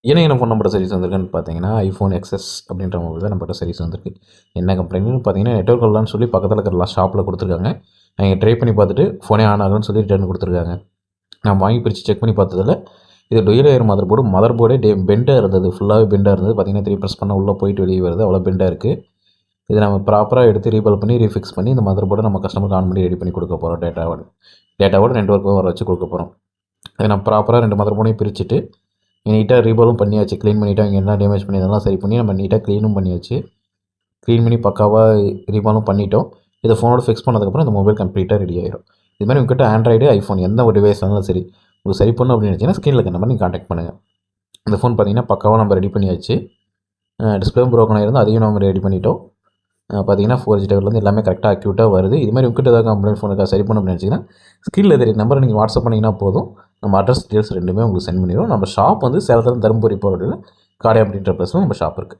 என்ன phone number service வந்திருக்குன்னு பார்த்தீங்கன்னா, ஐஃபோன் எக்ஸ்எஸ் அப்படின்ற மொபைல் தான் நம்மகிட்ட சர்வீஸ் வந்திருக்கு. என்ன கம்ப்ளைண்ட்னு பார்த்தீங்கன்னா, நெட்வொர்க் வரலன்னு சொல்லி பக்கத்துல இருக்கிற ஷாப்பில குடுத்துருக்காங்க. அவைங்க ட்ரை பண்ணி பார்த்துட்டு, ஃபோனே ஆன் ஆகலன்னு சொல்லி ரிட்டர்ன் குடுத்துருக்காங்க. நான் வாங்கி பிரிச்சு செக் பண்ணி பார்த்ததுல, இது டூயல் லேயர் மதர் போர்டே பெண்டா இருந்தது. ஃபுல்லாவே பெண்டா இருந்தது. பார்த்தீங்கன்னா, 3 பிரஸ் பண்ணா உள்ள போயிட்டு வெளிய வருது. அவ்வளோ பெண்டா இருக்கு. இத நம்ம ப்ராப்பரா எடுத்து ரீபால் பண்ணி, ரீஃபிக்ஸ் பண்ணி, இந்த மதர் போர்ட நம்ம கஸ்டமருக்கு ஆன் பண்ணி ரெடி பண்ணி குடுக்க போறோம் டேட்டாவோட நெட்வொர்க்கும் வர வச்சு குடுக்க போறோம். அத நான் ப்ராப்பரா 2 மதர் போர்டையும் பிரிச்சுட்டு, நீட்டா ரீபாலும் பண்ணியாச்சு. கிளீன் பண்ணிட்டு அவைங்க என்ன டேமேஜ் பண்ணியிருந்தாலும் சரி பண்ணி, நம்ம நீட்டா கிளீனும் பண்ணியாச்சு. கிளீன் பண்ணி பக்காவா ரீபாலும் பண்ணிட்டோம். இத ஃபோனோட ஃபிக்ஸ் பண்ணதுக்கப்புறம் இந்த மொபைல் கம்ப்ளீட்டா ரெடி ஆயிரும். இது மாரி உங்ககிட்ட ஆண்ட்ராய்டு, ஐஃபோன் எந்த ஒரு டிவைஸ் இருந்தாலும் சரி, உங்களுக்கு சரி பண்ணணும் அப்படின்னு நினைச்சீங்கன்னா, ஸ்க்ரீன்ல இருக்க நம்பர் நீங்க கான்டாக்ட் பண்ணுங்க. இந்த ஃபோன் பார்த்தீங்கன்னா, பக்காவா நம்ம ரெடி பண்ணியாச்சு. டிஸ்ப்ளேவும் ப்ரோக்கன் ஆயிருந்தது. அதையும் நம்ம ரெடி பண்ணிட்டோம். பார்த்தீங்கன்னா, 4G டவர்லேருந்து எல்லாமே கரெக்ட்டா அக்யூரேட்டா வருது. இது மாரி உங்ககிட்ட ஏதாவது கம்ப்ளைண்ட் ஃபோன் இருக்கா சரி பண்ணணும் அப்படின்னு நினைச்சீங்கன்னா, ஸ்க்ரீன்ல தெரியிற நம்பர நீங்க வாட்ஸ்அப் பண்ணீங்கன்னா போதும். நம்ம அட்ரஸ் டீட்டெயில்ஸ் 2மே உங்களுக்கு சென்ட் பண்ணிருவோம். நம்ம ஷாப் வந்து சேலத்துல இருந்து தர்மபுரி போற வழியில காடை அப்படின்ற பிளேஸ்ல நம்ம ஷாப் இருக்கு.